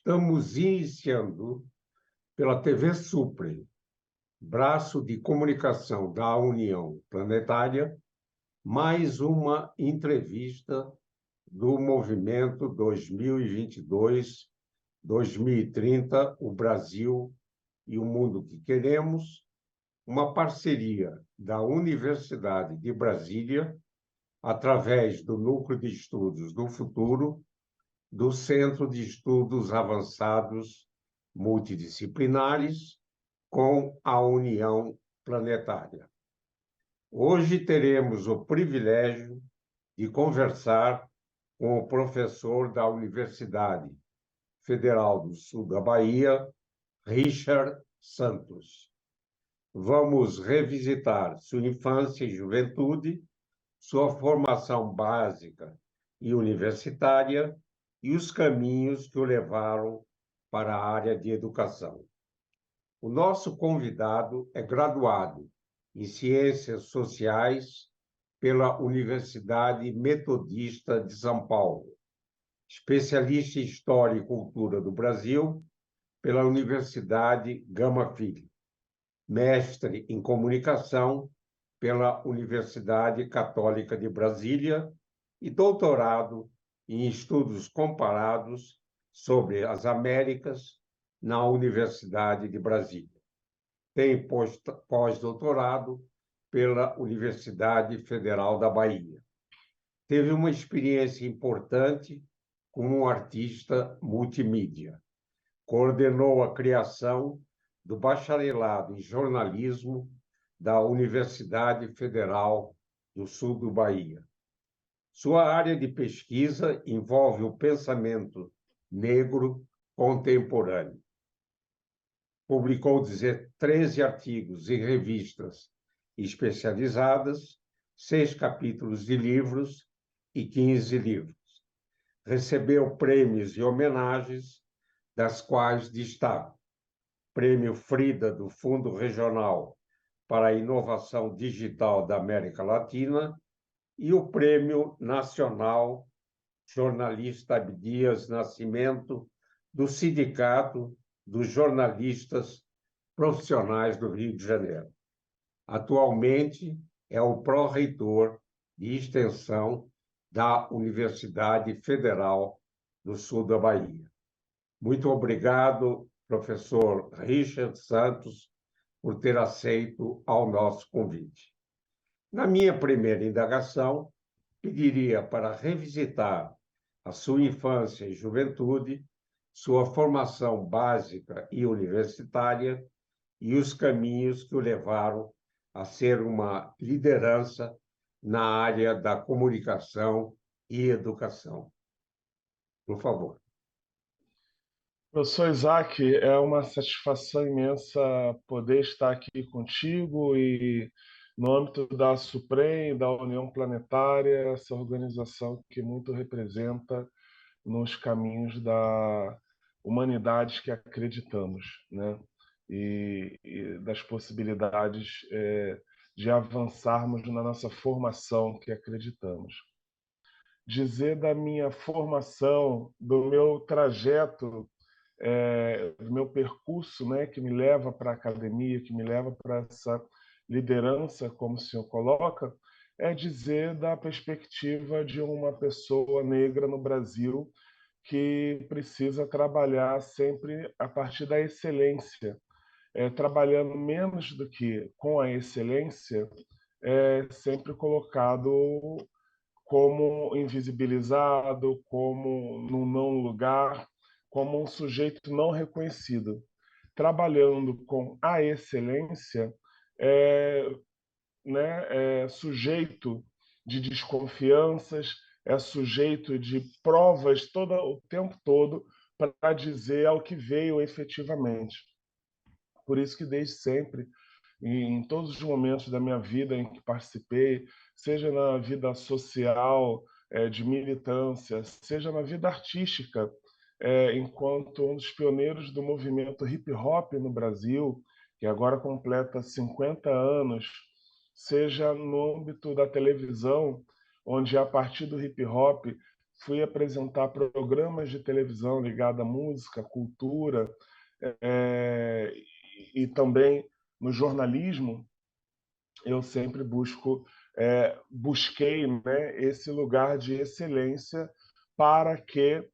Estamos iniciando pela TV Suprem, braço de comunicação da União Planetária, mais uma entrevista do movimento 2022-2030, o Brasil e o mundo que queremos, uma parceria da Universidade de Brasília, através do Núcleo de Estudos do Futuro, do Centro de Estudos Avançados Multidisciplinares, com a União Planetária. Hoje teremos o privilégio de conversar com o professor da Universidade Federal do Sul da Bahia, Richard Santos. Vamos revisitar sua infância e juventude, sua formação básica e universitária e os caminhos que o levaram para a área de educação. O nosso convidado é graduado em Ciências Sociais pela Universidade Metodista de São Paulo, especialista em História e Cultura do Brasil pela Universidade Gama Filho, mestre em Comunicação pela Universidade Católica de Brasília e doutorado em Estudos Comparados sobre as Américas na Universidade de Brasília. Tem pós-doutorado pela Universidade Federal da Bahia. Teve uma experiência importante como um artista multimídia. Coordenou a criação do bacharelado em jornalismo da Universidade Federal do Sul do Bahia. Sua área de pesquisa envolve o pensamento negro contemporâneo. Publicou 13 artigos em revistas especializadas, 6 capítulos de livros e 15 livros. Recebeu prêmios e homenagens, das quais destaco Prêmio Frida do Fundo Regional para a Inovação Digital da América Latina e o Prêmio Nacional Jornalista Abdias Nascimento do Sindicato dos Jornalistas Profissionais do Rio de Janeiro. Atualmente é o pró-reitor de extensão da Universidade Federal do Sul da Bahia. Muito obrigado, professor Richard Santos, por ter aceito ao nosso convite. Na minha primeira indagação, pediria para revisitar a sua infância e juventude, sua formação básica e universitária e os caminhos que o levaram a ser uma liderança na área da comunicação e educação. Por favor. Professor Isaac, é uma satisfação imensa poder estar aqui contigo e no âmbito da SUPREM, da União Planetária, essa organização que muito representa nos caminhos da humanidade que acreditamos, né? E das possibilidades de avançarmos na nossa formação que acreditamos. Dizer da minha formação, do meu trajeto, do meu percurso, né, que me leva para a academia, que me leva para essa liderança, como o senhor coloca, é dizer da perspectiva de uma pessoa negra no Brasil que precisa trabalhar sempre a partir da excelência, trabalhando menos do que com a excelência, sempre colocado como invisibilizado, como num não lugar, como um sujeito não reconhecido. Trabalhando com a excelência, é sujeito de desconfianças, é sujeito de provas o tempo todo para dizer ao que veio efetivamente. Por isso que desde sempre, em todos os momentos da minha vida em que participei, seja na vida social, de militância, seja na vida artística, enquanto um dos pioneiros do movimento hip hop no Brasil, que agora completa 50 anos, seja no âmbito da televisão, onde a partir do hip hop fui apresentar programas de televisão ligados à música, cultura, é, e também no jornalismo, eu sempre busquei, né, esse lugar de excelência para que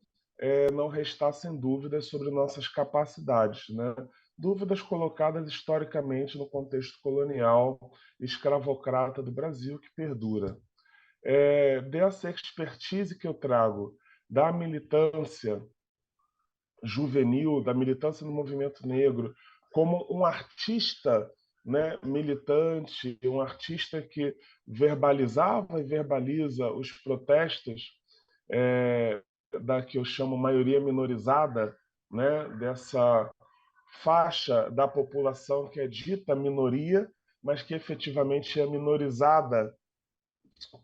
não restassem dúvidas sobre nossas capacidades, né? Dúvidas colocadas historicamente no contexto colonial escravocrata do Brasil que perdura. Dessa expertise que eu trago da militância juvenil, da militância no movimento negro, como um artista, né, militante, um artista que verbalizava e verbaliza os protestos da que eu chamo maioria minorizada, né, dessa faixa da população que é dita minoria, mas que efetivamente é minorizada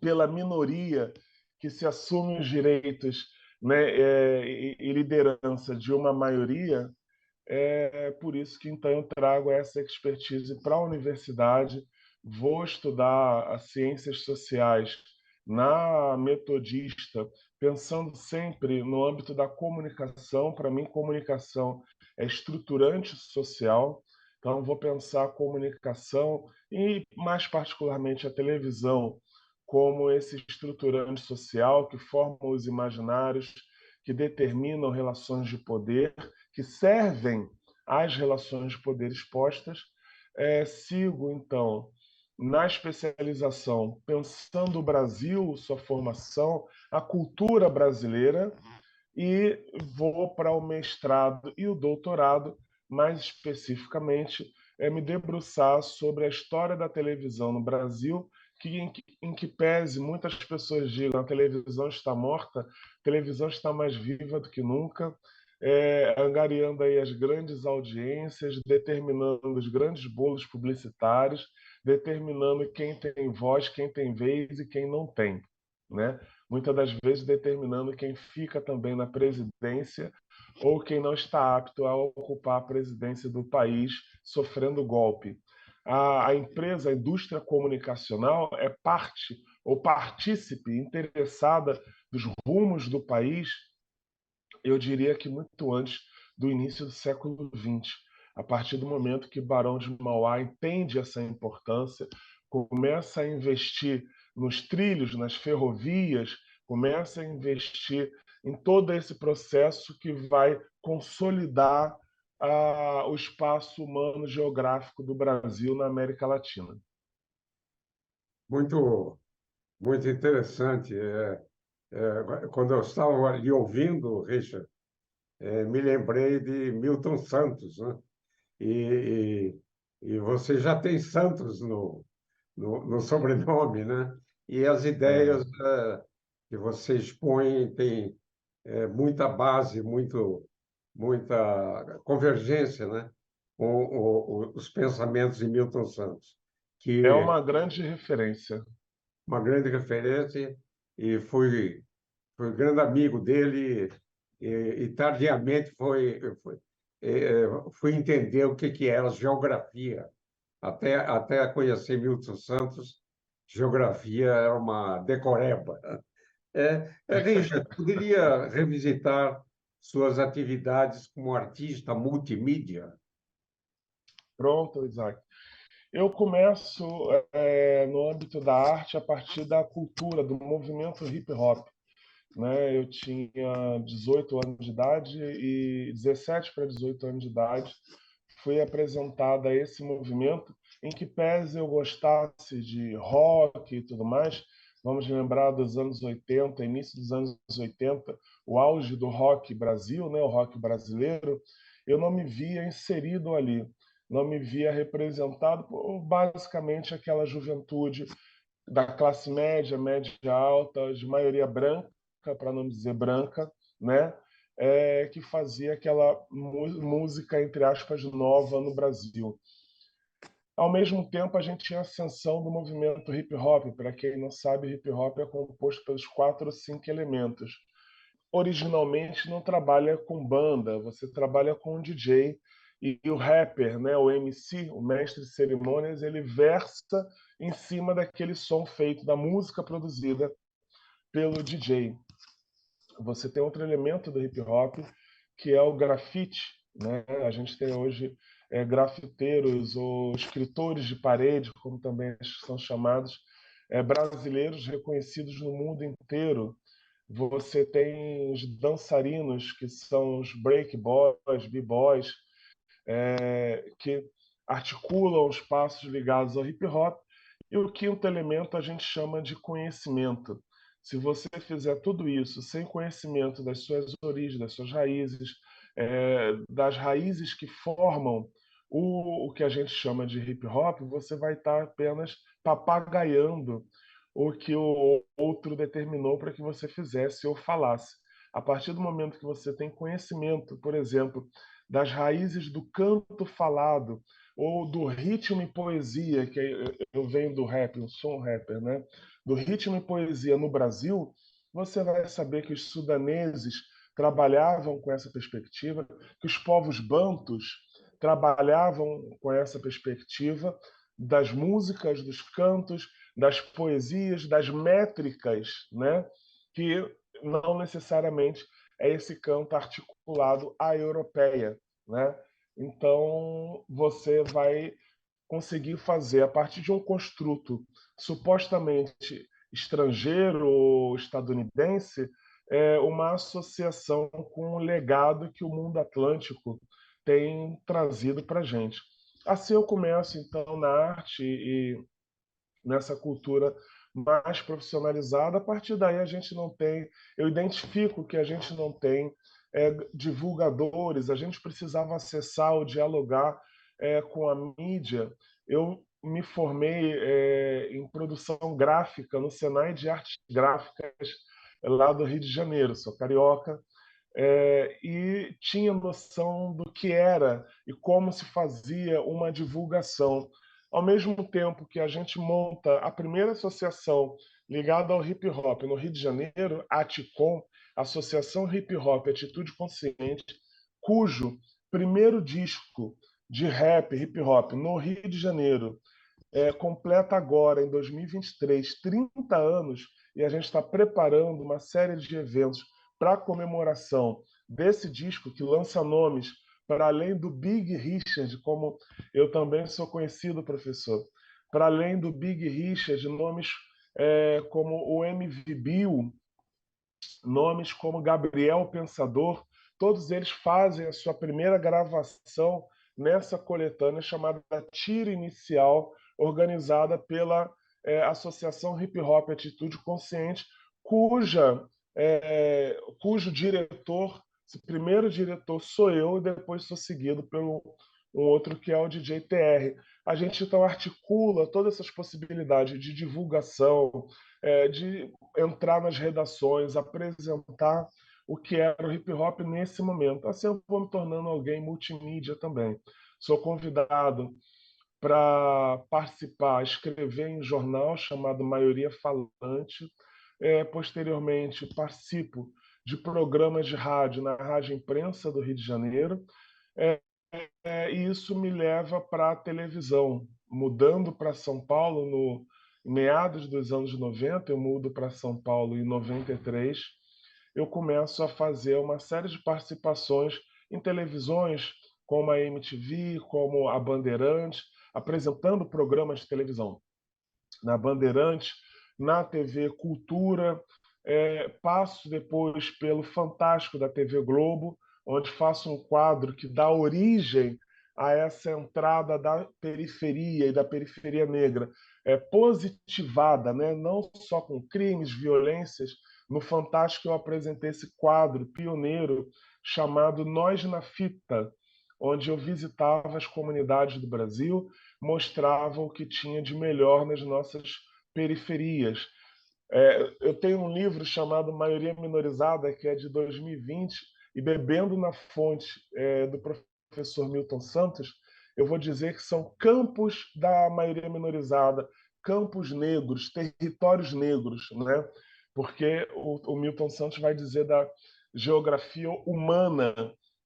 pela minoria que se assume os direitos, né, e liderança de uma maioria. Por isso que então eu trago essa expertise para a universidade. Vou estudar as ciências sociais na Metodista, pensando sempre no âmbito da comunicação. Para mim, comunicação é estruturante social. Então, vou pensar a comunicação e, mais particularmente, a televisão como esse estruturante social que forma os imaginários, que determinam relações de poder, que servem às relações de poder expostas. Sigo, então, na especialização, pensando o Brasil, sua formação, a cultura brasileira, e vou para o mestrado e o doutorado, mais especificamente, me debruçar sobre a história da televisão no Brasil, em que pese muitas pessoas digam a televisão está morta, a televisão está mais viva do que nunca, angariando aí as grandes audiências, determinando os grandes bolos publicitários, determinando quem tem voz, quem tem vez e quem não tem, né? Muitas das vezes determinando quem fica também na presidência ou quem não está apto a ocupar a presidência do país, sofrendo golpe. A empresa, a indústria comunicacional é parte ou partícipe interessada dos rumos do país, eu diria que muito antes do início do século XX. A partir do momento que Barão de Mauá entende essa importância, começa a investir nos trilhos, nas ferrovias, começa a investir em todo esse processo que vai consolidar o espaço humano geográfico do Brasil na América Latina. Muito, muito interessante. Quando eu estava ali ouvindo, Richard, me lembrei de Milton Santos, né? E, e você já tem Santos no sobrenome, né? E as ideias É, que você expõe têm muita base, muita convergência, né? Com os pensamentos de Milton Santos, é que é uma grande referência. uma grande referência e fui grande amigo dele e tardiamente fui entender o que era geografia. Até conhecer Milton Santos, geografia era uma decoreba. Richard, poderia revisitar suas atividades como artista multimídia? Pronto, Isaac. Eu começo no âmbito da arte a partir da cultura, do movimento hip hop, né? Eu tinha 18 anos de idade e 17 para 18 anos de idade fui apresentado a esse movimento em que pese eu gostasse de rock e tudo mais, vamos lembrar dos anos 80, início dos anos 80, o auge do rock Brasil, né? O rock brasileiro, eu não me via inserido ali, não me via representado por basicamente aquela juventude da classe média, média alta, de maioria branca, para não dizer branca, né? Que fazia aquela música, entre aspas, nova no Brasil. Ao mesmo tempo, a gente tinha a ascensão do movimento hip hop. Para quem não sabe, hip hop é composto pelos 4 ou 5 elementos. Originalmente não trabalha com banda, você trabalha com um DJ e o rapper, né, o MC, o mestre de cerimônias, ele versa em cima daquele som feito da música produzida pelo DJ. você tem outro elemento do hip hop, que é o grafite, né? A gente tem hoje grafiteiros ou escritores de parede, como também são chamados, brasileiros reconhecidos no mundo inteiro. Você tem os dançarinos, que são os break boys, b-boys, que articulam os passos ligados ao hip hop. E o quinto elemento a gente chama de conhecimento. Se você fizer tudo isso sem conhecimento das suas origens, das suas raízes, das raízes que formam o que a gente chama de hip hop, você vai estar apenas papagaiando o que o outro determinou para que você fizesse ou falasse. A partir do momento que você tem conhecimento, por exemplo, das raízes do canto falado ou do ritmo e poesia, que eu venho do rap, eu sou um rapper, né? Do ritmo e poesia no Brasil, você vai saber que os sudaneses trabalhavam com essa perspectiva, que os povos bantus trabalhavam com essa perspectiva das músicas, dos cantos, das poesias, das métricas, né? Que não necessariamente é esse canto articulado à europeia, né? Então você vai conseguir fazer a partir de um construto supostamente estrangeiro ou estadunidense uma associação com o legado que o mundo atlântico tem trazido para a gente. Assim eu começo então na arte e nessa cultura mais profissionalizada. A partir daí a gente não tem, eu identifico que a gente não tem divulgadores, a gente precisava acessar ou dialogar com a mídia. Eu me formei em produção gráfica no Senai de Artes Gráficas lá do Rio de Janeiro, sou carioca, e tinha noção do que era e como se fazia uma divulgação. Ao mesmo tempo que a gente monta a primeira associação ligada ao hip hop no Rio de Janeiro, a ATCOM, Associação Hip Hop Atitude Consciente, cujo primeiro disco de rap, hip hop no Rio de Janeiro completa agora, em 2023, 30 anos, e a gente está preparando uma série de eventos para comemoração desse disco, que lança nomes para além do Big Richard, como eu também sou conhecido, professor, para além do Big Richard, nomes como o MV Bill, nomes como Gabriel Pensador, todos eles fazem a sua primeira gravação nessa coletânea chamada Tiro Inicial, organizada pela Associação Hip Hop Atitude Consciente, cujo diretor, esse primeiro diretor sou eu, e depois sou seguido pelo um outro que é o DJ TR. A gente então articula todas essas possibilidades de divulgação, de entrar nas redações, apresentar o que era o hip hop nesse momento. Assim eu vou me tornando alguém multimídia também. Sou convidado para participar, escrever em um jornal chamado Maioria Falante. Posteriormente, participo de programas de rádio na Rádio Imprensa do Rio de Janeiro. E isso me leva para a televisão. Mudando para São Paulo no meados dos anos 90, eu mudo para São Paulo em 93, eu começo a fazer uma série de participações em televisões, como a MTV, como a Bandeirantes, apresentando programas de televisão. Na Bandeirantes, na TV Cultura, passo depois pelo Fantástico da TV Globo, onde faço um quadro que dá origem a essa entrada da periferia e da periferia negra, positivada, né? Não só com crimes, violências. No Fantástico eu apresentei esse quadro pioneiro chamado Nós na Fita, onde eu visitava as comunidades do Brasil, mostrava o que tinha de melhor nas nossas periferias. Eu tenho um livro chamado Maioria Minorizada, que é de 2020, e bebendo na fonte do professor Milton Santos, eu vou dizer que são campos da maioria minorizada, campos negros, territórios negros, né? Porque o Milton Santos vai dizer da geografia humana,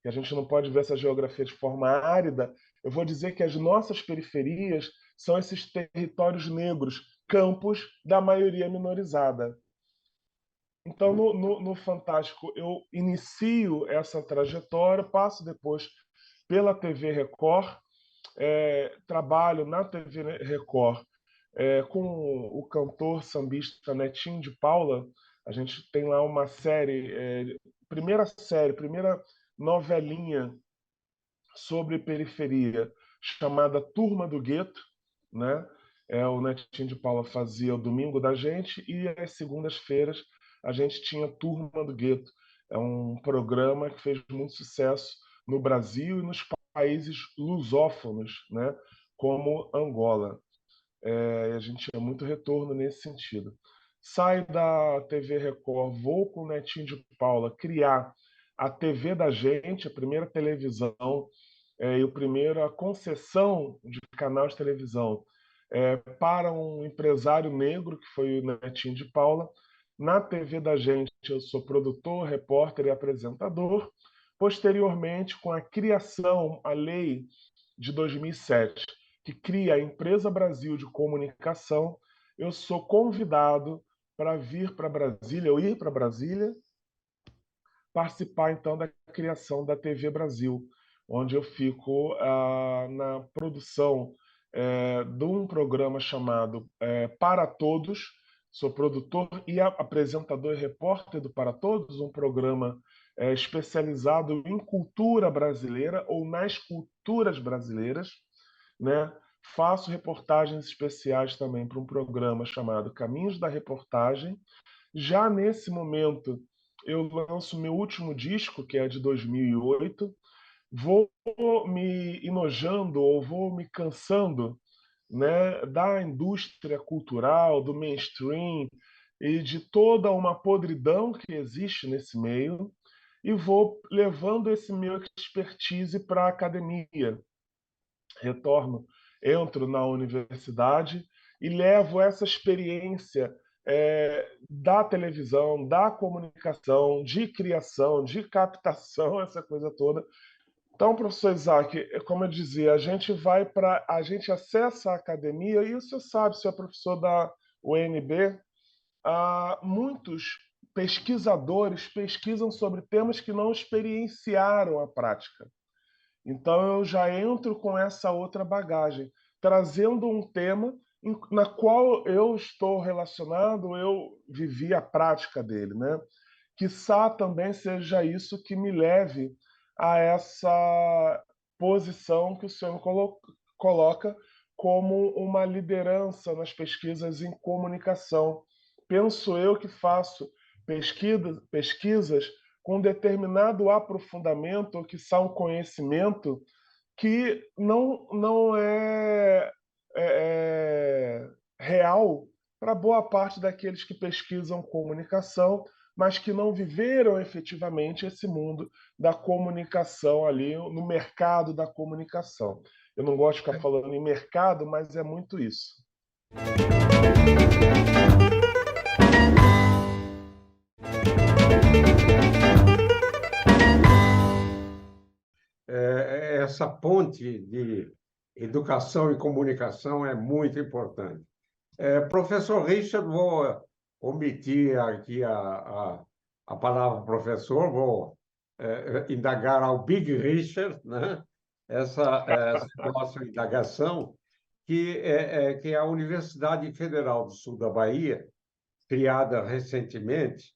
que a gente não pode ver essa geografia de forma árida. Eu vou dizer que as nossas periferias são esses territórios negros, campos da maioria minorizada. Então, no Fantástico, eu inicio essa trajetória, passo depois pela TV Record, trabalho na TV Record com o cantor sambista Netinho de Paula. A gente tem lá uma série, primeira novelinha sobre periferia, chamada Turma do Gueto, né? O Netinho de Paula fazia o Domingo da Gente e às segundas-feiras a gente tinha Turma do Gueto. É um programa que fez muito sucesso no Brasil e nos países lusófonos, né? Como Angola. A gente tinha muito retorno nesse sentido. Saio da TV Record, vou com o Netinho de Paula criar a TV da Gente, a primeira televisão e a concessão de canal de televisão para um empresário negro, que foi o Netinho de Paula. Na TV da Gente, eu sou produtor, repórter e apresentador. Posteriormente, com a criação, a lei de 2007, que cria a Empresa Brasil de Comunicação, eu sou convidado para vir para Brasília, eu ir para Brasília, participar então da criação da TV Brasil, onde eu fico na produção de um programa chamado Para Todos. Sou produtor e apresentador e repórter do Para Todos, um programa especializado em cultura brasileira ou nas culturas brasileiras, né? Faço reportagens especiais também para um programa chamado Caminhos da Reportagem. Já nesse momento, eu lanço meu último disco, que é de 2008. Vou me enojando ou vou me cansando, né, da indústria cultural, do mainstream e de toda uma podridão que existe nesse meio, e vou levando esse meu expertise para a academia. Retorno, entro na universidade e levo essa experiência da televisão, da comunicação, de criação, de captação, essa coisa toda. Então, professor Isaac, como eu dizia, a gente acessa a academia, e você sabe, se é professor da UNB, muitos pesquisadores pesquisam sobre temas que não experienciaram a prática. Então eu já entro com essa outra bagagem, trazendo um tema na qual eu estou relacionado, eu vivi a prática dele, né? Quiçá também seja isso que me leve a essa posição que o senhor me coloca como uma liderança nas pesquisas em comunicação. Penso eu que faço pesquisas com determinado aprofundamento, ou que são um conhecimento que não real para boa parte daqueles que pesquisam comunicação, mas que não viveram efetivamente esse mundo da comunicação ali, no mercado da comunicação. Eu não gosto de ficar falando em mercado, mas é muito isso. Essa ponte de educação e comunicação é muito importante. Professor Richard, vou omitir aqui a palavra professor, vou indagar ao Big Richard, né? Essa nossa indagação, que é a Universidade Federal do Sul da Bahia, criada recentemente,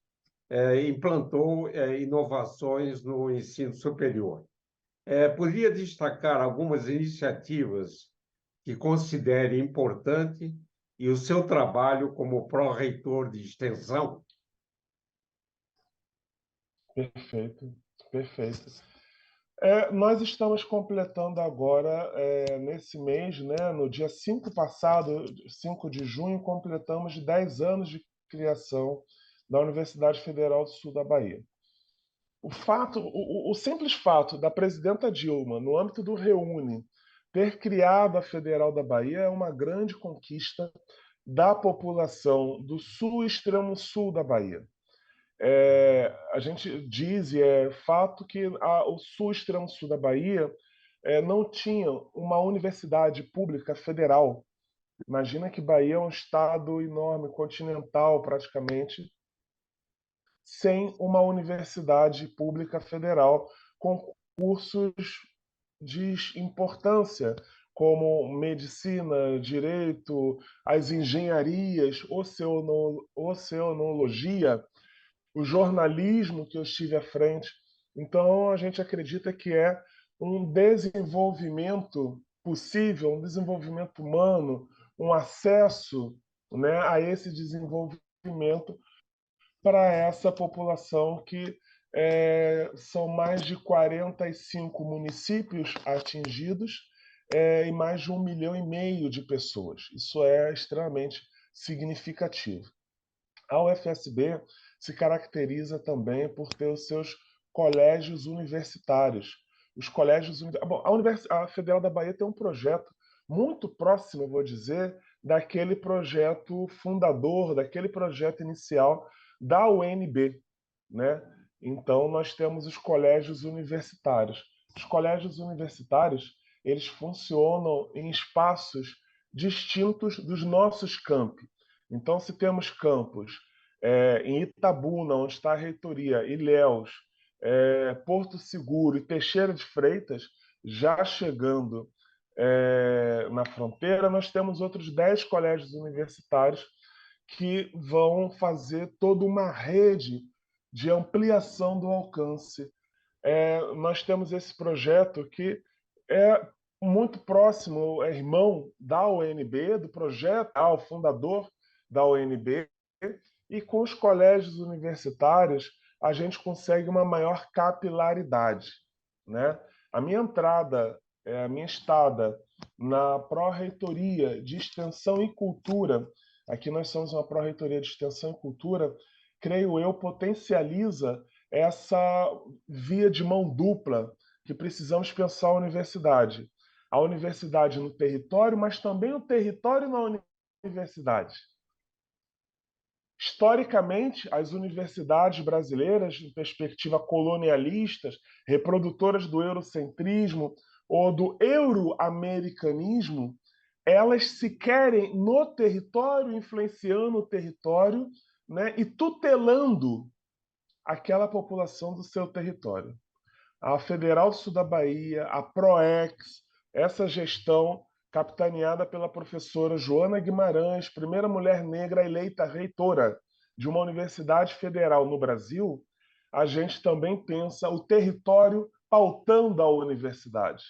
implantou inovações no ensino superior. Poderia destacar algumas iniciativas que considere importante e o seu trabalho como pró-reitor de extensão? Perfeito, perfeito. Nós estamos completando agora, nesse mês, né, no dia 5 passado, 5 de junho, completamos 10 anos de criação da Universidade Federal do Sul da Bahia. O simples fato da presidenta Dilma, no âmbito do Reúne, ter criado a Federal da Bahia é uma grande conquista da população do sul e extremo sul da Bahia. A gente diz, e é fato, que o sul extremo sul da Bahia não tinha uma universidade pública federal. Imagina que Bahia é um estado enorme, continental praticamente, sem uma universidade pública federal com cursos de importância, como medicina, direito, as engenharias, oceanologia, o jornalismo que eu estive à frente. Então, a gente acredita que é um desenvolvimento possível, um desenvolvimento humano, um acesso, né, a esse desenvolvimento para essa população que são mais de 45 municípios atingidos e mais de 1,5 milhão de pessoas. Isso é extremamente significativo. A UFSB se caracteriza também por ter os seus colégios universitários. Os colégios, bom, a Federal da Bahia tem um projeto muito próximo, eu vou dizer, daquele projeto fundador, daquele projeto inicial da UNB, né? Então nós temos os colégios universitários. Os colégios universitários, eles funcionam em espaços distintos dos nossos campi. Então, se temos campos em Itabuna, onde está a reitoria, Ilhéus, Porto Seguro e Teixeira de Freitas, já chegando na fronteira, nós temos outros 10 colégios universitários que vão fazer toda uma rede de ampliação do alcance. Nós temos esse projeto que é muito próximo, é irmão da UNB, do projeto, o fundador da UNB, e com os colégios universitários a gente consegue uma maior capilaridade, né? A minha entrada, a minha estada na Pró-Reitoria de Extensão e Cultura, aqui nós somos uma Pró-Reitoria de Extensão e Cultura, creio eu, potencializa essa via de mão dupla que precisamos pensar a universidade. A universidade no território, mas também o território na universidade. Historicamente, as universidades brasileiras, em perspectiva colonialistas, reprodutoras do eurocentrismo ou do euroamericanismo, elas se querem no território, influenciando o território, né, e tutelando aquela população do seu território. A Federal do Sul da Bahia, a PROEX, essa gestão capitaneada pela professora Joana Guimarães, primeira mulher negra eleita reitora de uma universidade federal no Brasil, a gente também pensa o território pautando a universidade.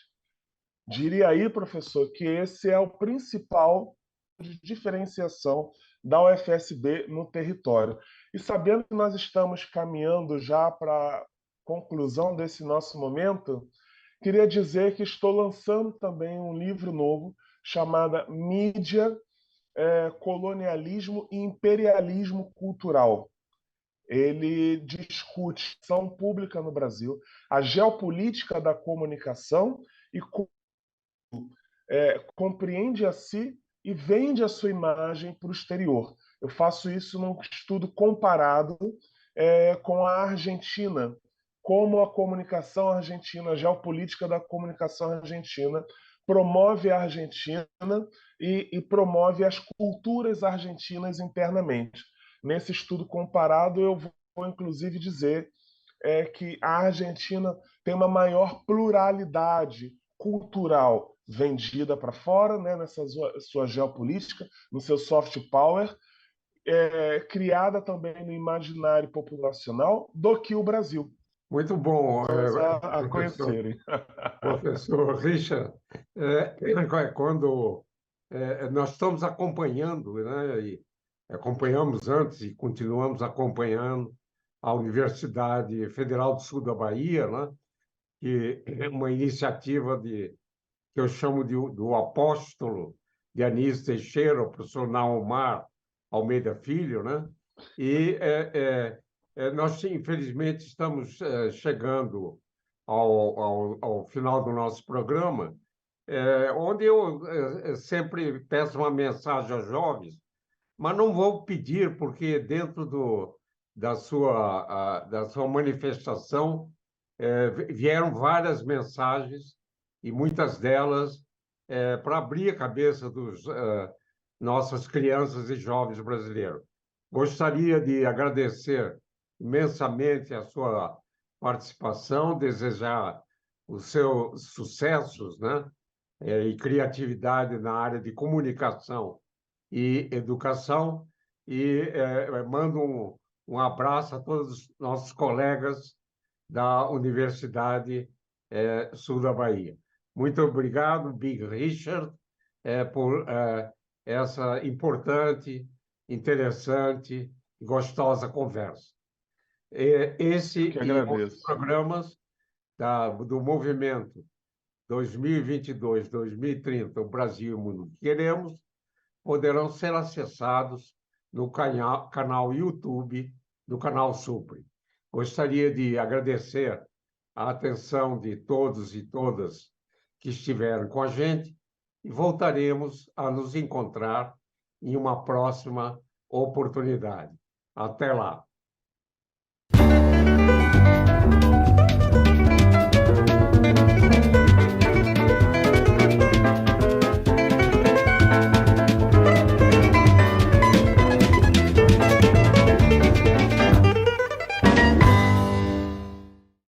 Diria aí, professor, que esse é o principal de diferenciação da UFSB no território. E sabendo que nós estamos caminhando já para a conclusão desse nosso momento, queria dizer que estou lançando também um livro novo chamado Mídia, Colonialismo e Imperialismo Cultural. Ele discute a ação pública no Brasil, a geopolítica da comunicação e compreende a si e vende a sua imagem para o exterior. Eu faço isso num estudo comparado com a Argentina, como a comunicação argentina, a geopolítica da comunicação argentina promove a Argentina e promove as culturas argentinas internamente. Nesse estudo comparado, eu vou inclusive dizer que a Argentina tem uma maior pluralidade cultural vendida para fora, né, nessa sua geopolítica, no seu soft power, criada também no imaginário populacional, do que o Brasil. Muito bom, A conhecerem. professor Richard. Quando nós estamos acompanhando, né, e acompanhamos antes e continuamos acompanhando a Universidade Federal do Sul da Bahia, né, que é uma iniciativa que eu chamo do apóstolo de Anísio Teixeira, o professor Naomar Almeida Filho, né? E nós, infelizmente, estamos chegando ao final do nosso programa, onde eu sempre peço uma mensagem aos jovens, mas não vou pedir, porque dentro da sua manifestação vieram várias mensagens, e muitas delas para abrir a cabeça dos nossas crianças e jovens brasileiros. Gostaria de agradecer imensamente a sua participação, desejar os seus sucessos, né? E criatividade na área de comunicação e educação, e mando um abraço a todos os nossos colegas da Universidade Sul da Bahia. Muito obrigado, Big Richard, por essa importante, interessante e gostosa conversa. Esse Que e outros agradeço. programas do movimento 2022-2030, o Brasil e o Mundo que Queremos, poderão ser acessados no canal YouTube do canal Supre. Gostaria de agradecer a atenção de todos e todas que estiveram com a gente e voltaremos a nos encontrar em uma próxima oportunidade. Até lá!